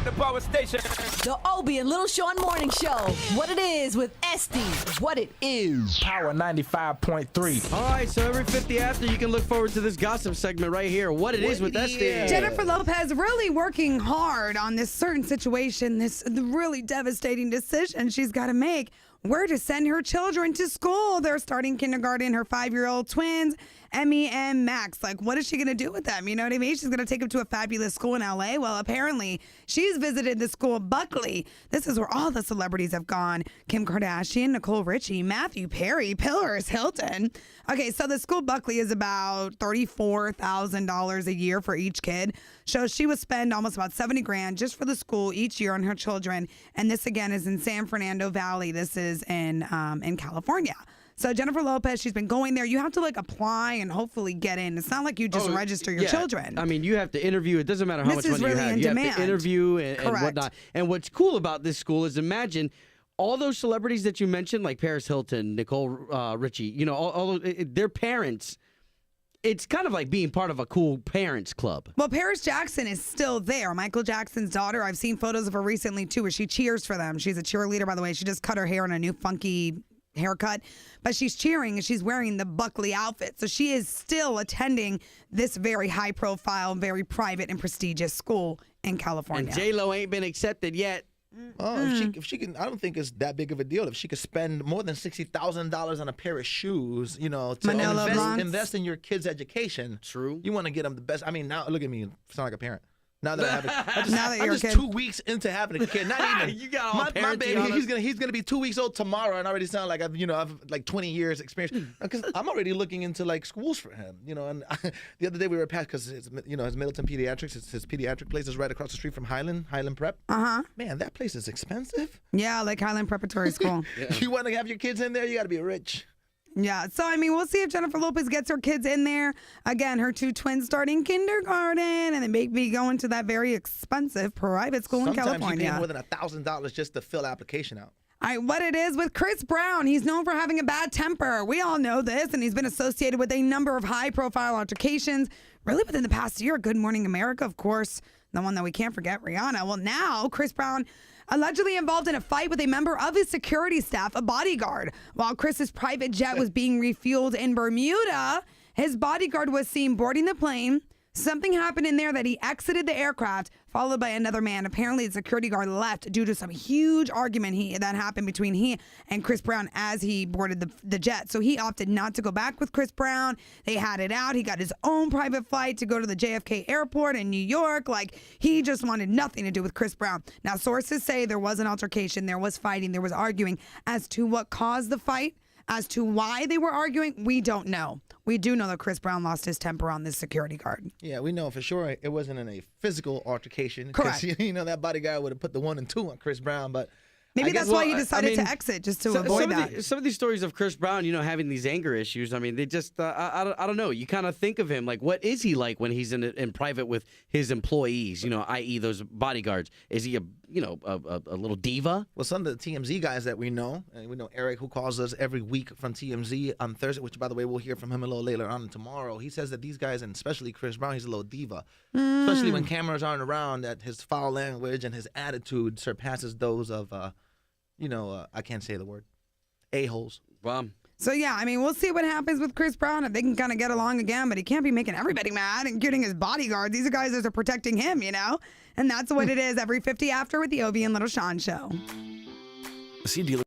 The Power Station. The Obie and Little Sean Morning Show. What it is with Estee. What it is. Power 95.3. All right, so every 50 after, you can look forward to this gossip segment right here. What it is with Estee. Jennifer Lopez really working hard on this certain situation, this really devastating decision she's got to make. Where to send her children to school. They're starting kindergarten, her 5-year-old twins, Emmy and Max. Like, what is she going to do with them? You know what I mean? She's going to take them to a fabulous school in L.A. Well, apparently, she's visited the school Buckley. This is where all the celebrities have gone. Kim Kardashian, Nicole Richie, Matthew Perry, Paris Hilton. Okay, so the school Buckley is about $34,000 a year for each kid. So she would spend almost about $70,000 just for the school each year on her children. And this, again, is in San Fernando Valley. This is in California. So Jennifer Lopez, she's been going there. You have to apply and hopefully get in. It's not like you just register your children. I mean, you have to interview. It doesn't matter how much money you have. You have to interview and whatnot. And what's cool about this school is imagine all those celebrities that you mentioned, like Paris Hilton, Nicole Richie, all their parents. It's kind of like being part of a cool parents club. Well, Paris Jackson is still there. Michael Jackson's daughter. I've seen photos of her recently, too, where she cheers for them. She's a cheerleader, by the way. She just cut her hair in a new funky haircut. But she's cheering, and she's wearing the Buckley outfit. So she is still attending this very high-profile, very private and prestigious school in California. And J-Lo ain't been accepted yet. Oh, if she can, I don't think it's that big of a deal. If she could spend more than $60,000 on a pair of shoes, to invest in your kids' education. True. You want to get them the best. I mean, now look at me, sound like a parent. Now that you're I'm just 2 weeks into having a kid. Not even. You got all my baby. He's gonna be 2 weeks old tomorrow, and I already sound like I've like 20 years experience because I'm already looking into schools for him. And the other day we were past because his Middleton Pediatrics, his pediatric place is right across the street from Highland Prep. Man, that place is expensive. Yeah, like Highland Preparatory School. You want to have your kids in there, you got to be rich. Yeah, so I mean, we'll see if Jennifer Lopez gets her kids in there. Again, her 2 twins starting kindergarten, and they make me go into that very expensive private school in California. Sometimes you pay more than $1,000 just to fill application out. All right, what it is with Chris Brown. He's known for having a bad temper. We all know this, and he's been associated with a number of high-profile altercations. Really, within the past year, Good Morning America, of course, the one that we can't forget, Rihanna. Well, now Chris Brown allegedly involved in a fight with a member of his security staff, a bodyguard. While Chris's private jet was being refueled in Bermuda, his bodyguard was seen boarding the plane. Something happened in there that he exited the aircraft, followed by another man. Apparently, the security guard left due to some huge argument that happened between he and Chris Brown as he boarded the jet. So he opted not to go back with Chris Brown. They had it out. He got his own private flight to go to the JFK airport in New York. He just wanted nothing to do with Chris Brown. Now, sources say there was an altercation, there was fighting, there was arguing. As to what caused the fight, as to why they were arguing, we don't know. We do know that Chris Brown lost his temper on this security guard. Yeah, we know for sure it wasn't in a physical altercation. Correct. That bodyguard would have put the 1 and 2 on Chris Brown, but maybe that's why he decided to exit, just to avoid that. Some of these stories of Chris Brown, having these anger issues, I mean, they just, I don't know. You kind of think of him, what is he like when he's in private with his employees, i.e. those bodyguards? Is he a little diva? Well, some of the TMZ guys that we know, and we know Eric, who calls us every week from TMZ on Thursday, which, by the way, we'll hear from him a little later on tomorrow. He says that these guys, and especially Chris Brown, he's a little diva. Especially when cameras aren't around, that his foul language and his attitude surpasses those of, I can't say the word, a-holes. So, yeah, I mean, we'll see what happens with Chris Brown if they can kind of get along again, but he can't be making everybody mad, including his bodyguards. These are guys that are protecting him, And that's what it is every 50 after with the Obie and Little Sean Show. See dealer